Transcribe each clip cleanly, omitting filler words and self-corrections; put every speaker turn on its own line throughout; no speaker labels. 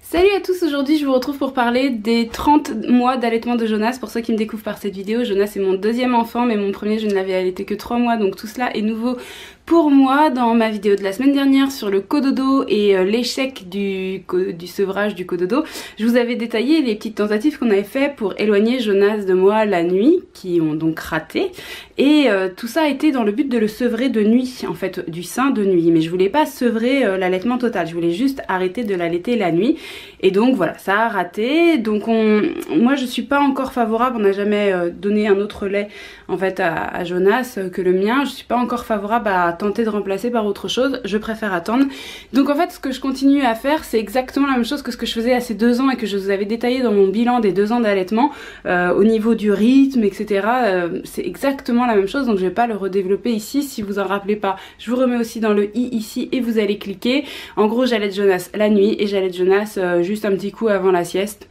Salut à tous, aujourd'hui je vous retrouve pour parler des 30 mois d'allaitement de Jonas. Pour ceux qui me découvrent par cette vidéo, Jonas est mon deuxième enfant, mais mon premier je ne l'avais allaité que 3 mois, donc tout cela est nouveau pour moi. Dans ma vidéo de la semaine dernière sur le cododo et l'échec du sevrage du cododo, je vous avais détaillé les petites tentatives qu'on avait fait pour éloigner Jonas de moi la nuit, qui ont donc raté, et tout ça a été dans le but de le sevrer de nuit, en fait du sein de nuit, mais je voulais pas sevrer l'allaitement total, je voulais juste arrêter de l'allaiter la nuit. Et donc voilà, ça a raté. Donc moi je suis pas encore favorable, on n'a jamais donné un autre lait en fait à Jonas que le mien. Je suis pas encore favorable à tenter de remplacer par autre chose, je préfère attendre. Donc en fait ce que je continue à faire, c'est exactement la même chose que ce que je faisais à ces 2 ans et que je vous avais détaillé dans mon bilan des 2 ans d'allaitement, au niveau du rythme, etc. C'est exactement la même chose, donc je vais pas le redévelopper ici. Si vous en rappelez pas, je vous remets aussi dans le i ici et vous allez cliquer. En gros j'allaite Jonas la nuit et j'allaite Jonas juste un petit coup avant la sieste.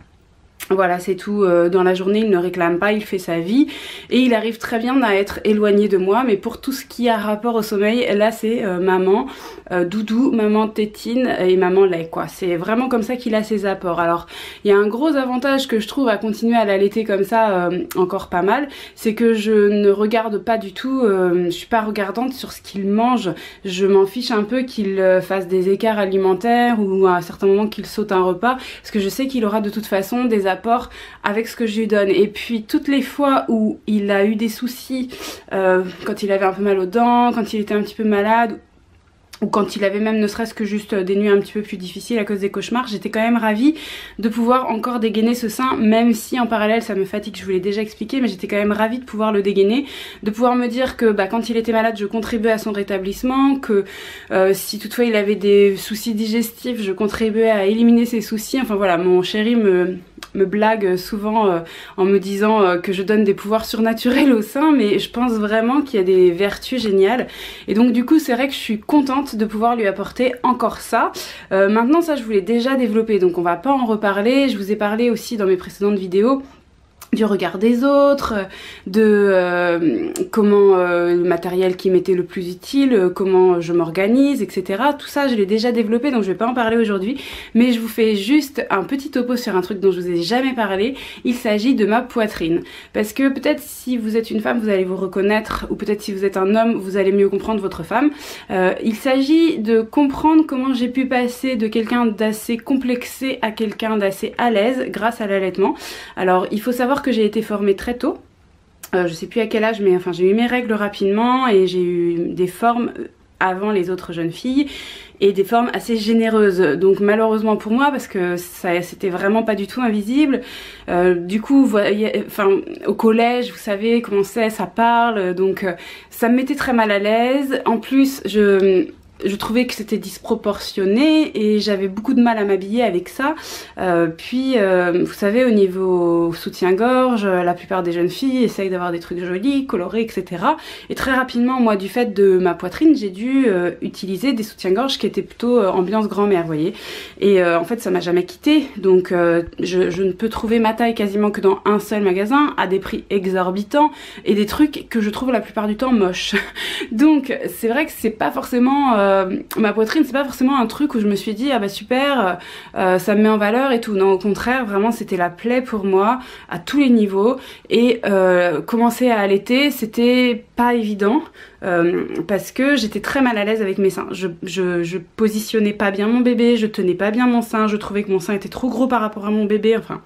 Voilà, c'est tout. Dans la journée il ne réclame pas, il fait sa vie et il arrive très bien à être éloigné de moi, mais pour tout ce qui a rapport au sommeil, là c'est maman doudou, maman tétine et maman lait quoi. C'est vraiment comme ça qu'il a ses apports. Alors il y a un gros avantage que je trouve à continuer à l'allaiter comme ça encore pas mal, c'est que je ne regarde pas du tout, je suis pas regardante sur ce qu'il mange. Je m'en fiche un peu qu'il fasse des écarts alimentaires ou à certains moments qu'il saute un repas, parce que je sais qu'il aura de toute façon des apports avec ce que je lui donne. Et puis toutes les fois où il a eu des soucis, quand il avait un peu mal aux dents, quand il était un petit peu malade, ou quand il avait même ne serait-ce que juste des nuits un petit peu plus difficiles à cause des cauchemars, j'étais quand même ravie de pouvoir encore dégainer ce sein, même si en parallèle ça me fatigue, je vous l'ai déjà expliqué, mais j'étais quand même ravie de pouvoir le dégainer, de pouvoir me dire que quand il était malade je contribuais à son rétablissement, que si toutefois il avait des soucis digestifs je contribuais à éliminer ses soucis. Enfin voilà, mon chéri me blague souvent en me disant que je donne des pouvoirs surnaturels au sein, mais je pense vraiment qu'il y a des vertus géniales, et donc du coup c'est vrai que je suis contente de pouvoir lui apporter encore ça. Maintenant ça je vous l'ai déjà développé, donc on va pas en reparler. Je vous ai parlé aussi dans mes précédentes vidéos du regard des autres, de comment le matériel qui m'était le plus utile, comment je m'organise, etc. Tout ça je l'ai déjà développé, donc je vais pas en parler aujourd'hui, mais je vous fais juste un petit topo sur un truc dont je vous ai jamais parlé. Il s'agit de ma poitrine, parce que peut-être si vous êtes une femme vous allez vous reconnaître, ou peut-être si vous êtes un homme vous allez mieux comprendre votre femme. Il s'agit de comprendre comment j'ai pu passer de quelqu'un d'assez complexé à quelqu'un d'assez à l'aise grâce à l'allaitement. Alors il faut savoir que j'ai été formée très tôt, je sais plus à quel âge, mais enfin j'ai eu mes règles rapidement et j'ai eu des formes avant les autres jeunes filles et des formes assez généreuses, donc malheureusement pour moi, parce que ça c'était vraiment pas du tout invisible. Du coup au collège vous savez comment c'est, ça parle, donc ça me mettait très mal à l'aise. En plus je trouvais que c'était disproportionné et j'avais beaucoup de mal à m'habiller avec ça. Vous savez, au niveau soutien-gorge, la plupart des jeunes filles essayent d'avoir des trucs jolis, colorés, etc. Et très rapidement, moi, du fait de ma poitrine, j'ai dû utiliser des soutiens-gorge qui étaient plutôt ambiance grand-mère, vous voyez. Et en fait, ça m'a jamais quitté. Donc, je ne peux trouver ma taille quasiment que dans un seul magasin, à des prix exorbitants et des trucs que je trouve la plupart du temps moches. Donc, c'est vrai que c'est pas forcément... ma poitrine c'est pas forcément un truc où je me suis dit ah bah super, ça me met en valeur et tout. Non, au contraire, vraiment c'était la plaie pour moi à tous les niveaux. Et commencer à allaiter c'était pas évident, parce que j'étais très mal à l'aise avec mes seins. Je positionnais pas bien mon bébé, je tenais pas bien mon sein, je trouvais que mon sein était trop gros par rapport à mon bébé. Enfin,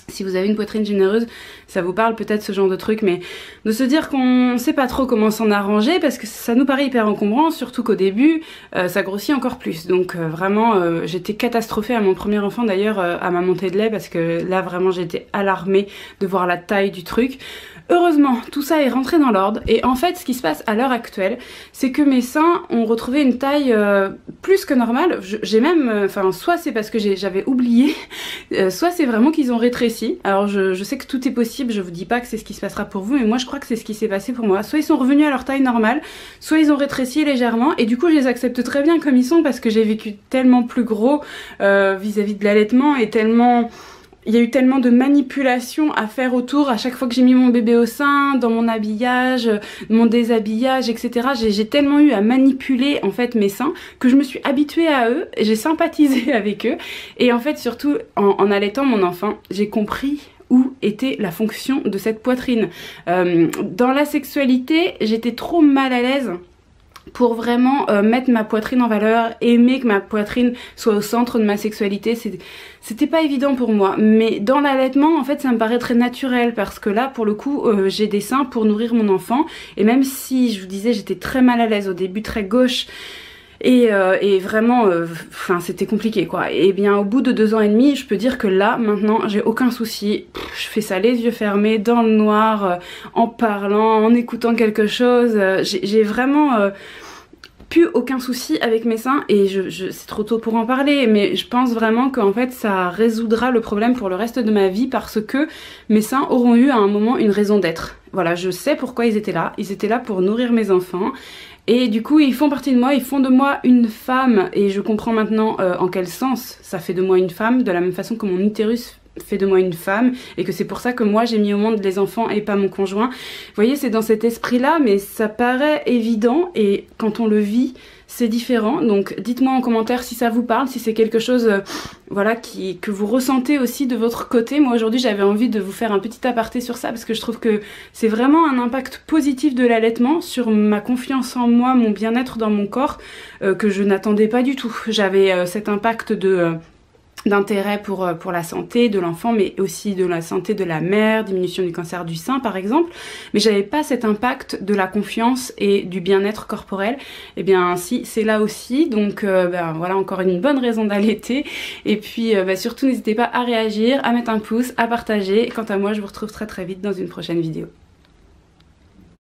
si vous avez une poitrine généreuse, ça vous parle peut-être ce genre de truc, mais de se dire qu'on sait pas trop comment s'en arranger parce que ça nous paraît hyper encombrant, surtout qu'au début ça grossit encore plus. Donc vraiment j'étais catastrophée à mon premier enfant d'ailleurs, à ma montée de lait, parce que là vraiment j'étais alarmée de voir la taille du truc. Heureusement, tout ça est rentré dans l'ordre, et en fait ce qui se passe à l'heure actuelle, c'est que mes seins ont retrouvé une taille plus que normale. J'ai même, soit c'est parce que j'avais oublié, soit c'est vraiment qu'ils ont rétréci. Alors je sais que tout est possible, je vous dis pas que c'est ce qui se passera pour vous, mais moi je crois que c'est ce qui s'est passé pour moi. Soit ils sont revenus à leur taille normale, soit ils ont rétréci légèrement, et du coup je les accepte très bien comme ils sont, parce que j'ai vécu tellement plus gros vis-à-vis de l'allaitement, et tellement... il y a eu tellement de manipulations à faire autour à chaque fois que j'ai mis mon bébé au sein, dans mon habillage, mon déshabillage, etc. J'ai tellement eu à manipuler en fait mes seins que je me suis habituée à eux, j'ai sympathisé avec eux et en fait surtout en allaitant mon enfant, j'ai compris où était la fonction de cette poitrine. Dans la sexualité, j'étais trop mal à l'aise pour vraiment mettre ma poitrine en valeur, aimer que ma poitrine soit au centre de ma sexualité, c'était pas évident pour moi. Mais dans l'allaitement, en fait, ça me paraît très naturel parce que là, pour le coup, j'ai des seins pour nourrir mon enfant. Et même si, je vous disais, j'étais très mal à l'aise au début, très gauche, et vraiment, enfin, c'était compliqué quoi. Et bien au bout de 2 ans et demi, je peux dire que là, maintenant, j'ai aucun souci. Je fais ça les yeux fermés, dans le noir, en parlant, en écoutant quelque chose. J'ai vraiment plus aucun souci avec mes seins et c'est trop tôt pour en parler, mais je pense vraiment qu'en fait ça résoudra le problème pour le reste de ma vie parce que mes seins auront eu à un moment une raison d'être. Voilà, je sais pourquoi ils étaient là pour nourrir mes enfants. Et du coup, ils font partie de moi, ils font de moi une femme. Et je comprends maintenant en quel sens ça fait de moi une femme, de la même façon que mon utérus fait de moi une femme. Et que c'est pour ça que moi, j'ai mis au monde les enfants et pas mon conjoint. Vous voyez, c'est dans cet esprit-là, mais ça paraît évident. Et quand on le vit, c'est différent. Donc dites-moi en commentaire si ça vous parle, si c'est quelque chose voilà, que vous ressentez aussi de votre côté. Moi aujourd'hui j'avais envie de vous faire un petit aparté sur ça parce que je trouve que c'est vraiment un impact positif de l'allaitement sur ma confiance en moi, mon bien-être dans mon corps que je n'attendais pas du tout. J'avais cet impact d'intérêt pour la santé de l'enfant mais aussi de la santé de la mère, diminution du cancer du sein par exemple, mais j'avais pas cet impact de la confiance et du bien-être corporel. Et bien si, c'est là aussi, donc voilà encore une bonne raison d'allaiter. Et puis surtout n'hésitez pas à réagir, à mettre un pouce, à partager. Quant à moi je vous retrouve très très vite dans une prochaine vidéo.